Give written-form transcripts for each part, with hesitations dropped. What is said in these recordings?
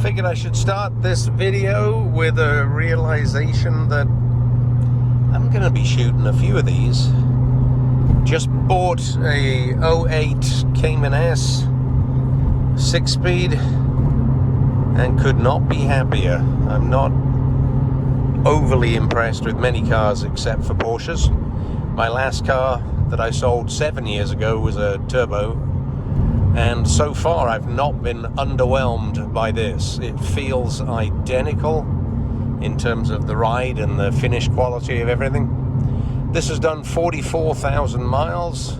figured I should start this video with a realization that I'm going to be shooting a few of these. Just bought a '08 Cayman S 6-speed and could not be happier. I'm not overly impressed with many cars except for Porsches. My last car that I sold 7 years ago was a turbo, and so far I've not been underwhelmed by this. It feels identical in terms of the ride and the finish quality of everything. This has done 44,000 miles.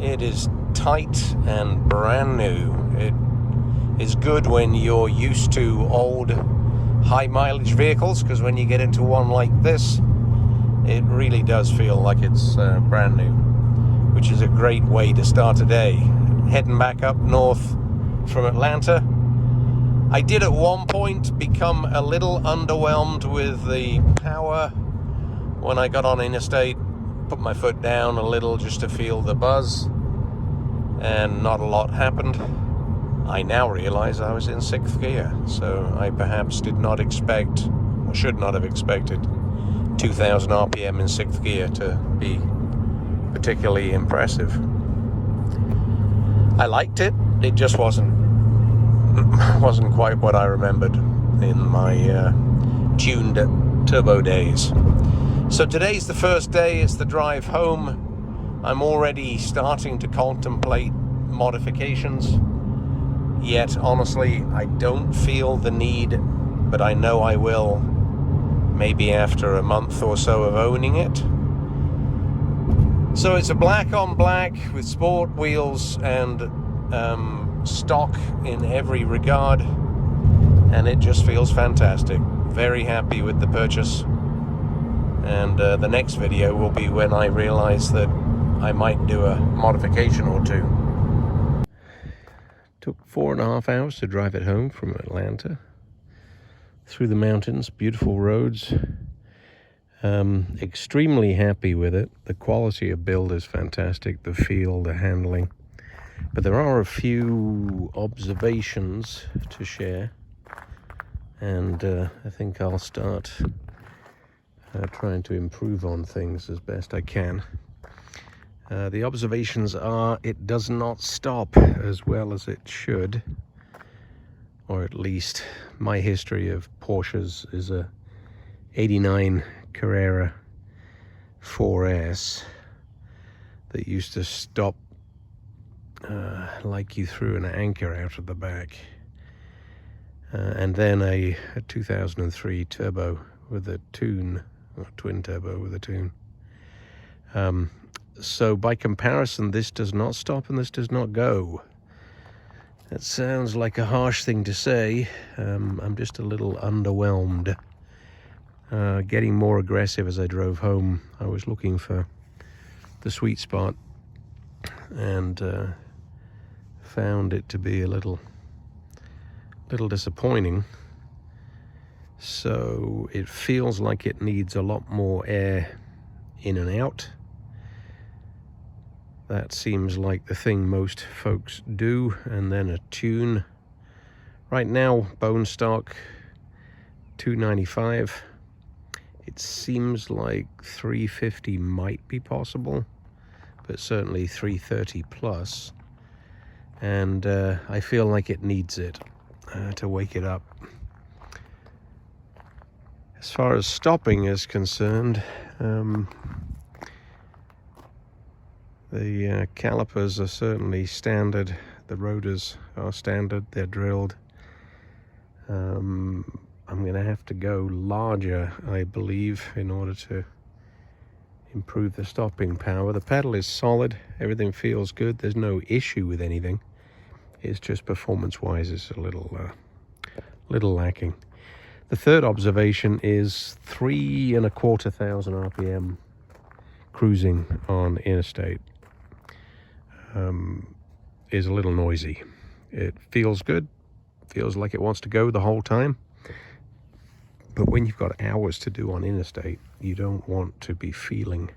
It is tight and brand new. It is good when you're used to old high mileage vehicles, because when you get into one like this, it really does feel like it's brand new, which is a great way to start a day. Heading back up north from Atlanta. I did at one point become a little underwhelmed with the power when I got on interstate. Put my foot down a little just to feel the buzz, and not a lot happened. I now realize I was in 6th gear, so I perhaps did not expect, or should not have expected, 2,000 RPM in 6th gear to be particularly impressive. I liked it. It just wasn't quite what I remembered in my tuned turbo days. So today's the first day. It's the drive home. I'm already starting to contemplate modifications. Yet, honestly, I don't feel the need, but I know I will, maybe after a month or so of owning it. So it's a black on black with sport wheels and stock in every regard, and it just feels fantastic. Very happy with the purchase, and the next video will be when I realize that I might do a modification or two. Took 4.5 hours to drive it home from Atlanta, through the mountains, beautiful roads. Extremely happy with it. The quality of build is fantastic, the feel, the handling. But there are a few observations to share, and I think I'll start trying to improve on things as best I can. The observations are, it does not stop as well as it should, or at least my history of Porsches is a '89 Carrera 4S that used to stop like you threw an anchor out of the back, and then a 2003 turbo with a tune, or twin turbo with a tune. So by comparison, this does not stop and this does not go. That sounds like a harsh thing to say. I'm just a little underwhelmed. Getting more aggressive as I drove home. I was looking for the sweet spot, and found it to be a little disappointing. So it feels like it needs a lot more air in and out. That seems like the thing most folks do, and then a tune. Right now, bone stock 295. It seems like 350 might be possible, but certainly 330 plus. And I feel like it needs it to wake it up. As far as stopping is concerned, the calipers are certainly standard. The rotors are standard. They're drilled. I'm going to have to go larger, I believe, in order to improve the stopping power. The pedal is solid. Everything feels good. There's no issue with anything. It's just performance-wise, it's a little lacking. The third observation is 3,250 RPM cruising on interstate. Is a little noisy. It feels good. Feels like it wants to go the whole time. But when you've got hours to do on interstate, you don't want to be feeling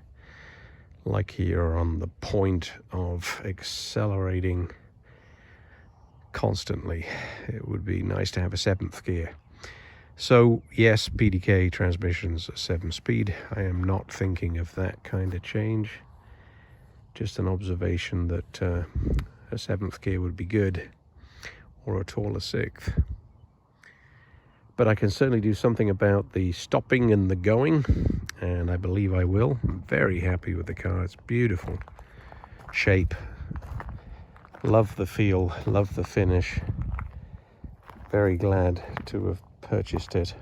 like you're on the point of accelerating constantly. It would be nice to have a 7th gear. So yes, PDK transmissions are 7-speed. I am not thinking of that kind of change. Just an observation that a 7th gear would be good, or a taller 6th. But I can certainly do something about the stopping and the going, and I believe I will. I'm very happy with the car. It's beautiful shape. Love the feel, love the finish. Very glad to have purchased it.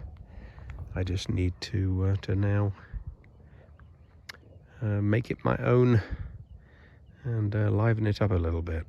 I just need to now make it my own and liven it up a little bit.